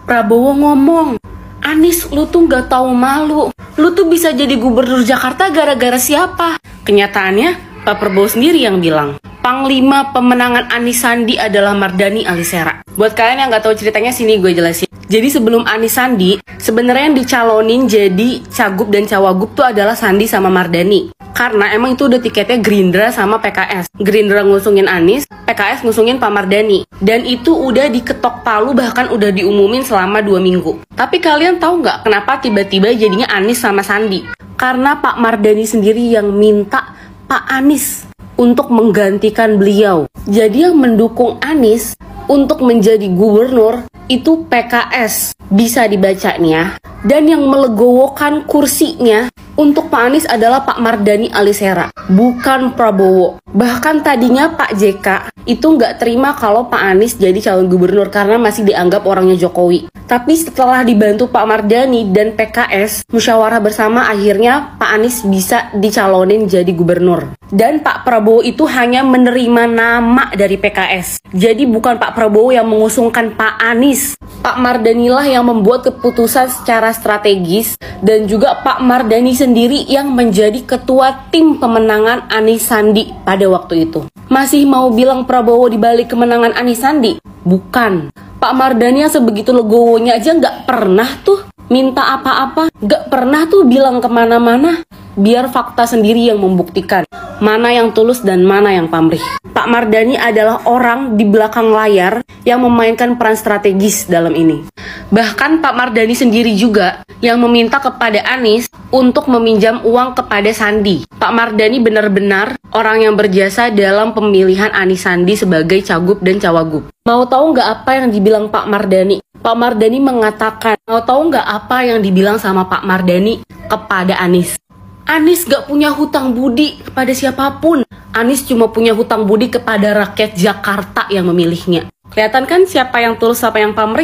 Prabowo ngomong, Anies, lu tuh gak tahu malu. Lu tuh bisa jadi gubernur Jakarta gara-gara siapa? Kenyataannya, Pak Prabowo sendiri yang bilang, Panglima pemenangan Anies Sandi adalah Mardhani Alisera. Buat kalian yang gak tahu ceritanya, sini gue jelasin. Jadi sebelum Anies Sandi, sebenarnya yang dicalonin jadi cagup dan cawagup tuh adalah Sandi sama Mardhani. Karena emang itu udah tiketnya Gerindra sama PKS. Gerindra ngusungin Anies, PKS ngusungin Pak Mardhani. Dan itu udah diketok palu, bahkan udah diumumin selama 2 minggu. Tapi kalian tahu nggak kenapa tiba-tiba jadinya Anies sama Sandi? Karena Pak Mardhani sendiri yang minta Pak Anies untuk menggantikan beliau. Jadi yang mendukung Anies untuk menjadi gubernur itu PKS. Bisa dibaca nih ya. Dan yang melegowokan kursinya untuk Pak Anies adalah Pak Mardhani Alisera, bukan Prabowo. Bahkan tadinya Pak JK itu nggak terima kalau Pak Anies jadi calon gubernur karena masih dianggap orangnya Jokowi. Tapi setelah dibantu Pak Mardhani dan PKS, musyawarah bersama, akhirnya Pak Anies bisa dicalonin jadi gubernur. Dan Pak Prabowo itu hanya menerima nama dari PKS. Jadi bukan Pak Prabowo yang mengusungkan Pak Anies. Pak Mardhani lah yang membuat keputusan secara strategis, dan juga Pak Mardhani sendiri yang menjadi ketua tim pemenangan Anies Sandi pada waktu itu. Masih mau bilang Prabowo dibalik kemenangan Anies Sandi? Bukan. Pak Mardhani yang sebegitu legowonya aja nggak pernah tuh minta apa-apa, nggak pernah tuh bilang kemana-mana. Biar fakta sendiri yang membuktikan mana yang tulus dan mana yang pamrih. Pak Mardhani adalah orang di belakang layar yang memainkan peran strategis dalam ini. Bahkan Pak Mardhani sendiri juga yang meminta kepada Anies untuk meminjam uang kepada Sandi. Pak Mardhani benar-benar orang yang berjasa dalam pemilihan Anies Sandi sebagai cagup dan cawagup. Mau tahu nggak apa yang dibilang Pak Mardhani? Pak Mardhani mengatakan, mau tahu nggak apa yang dibilang sama Pak Mardhani kepada Anies? Anies gak punya hutang budi kepada siapapun. Anies cuma punya hutang budi kepada rakyat Jakarta yang memilihnya. Kelihatan kan siapa yang tulus, siapa yang pamrih?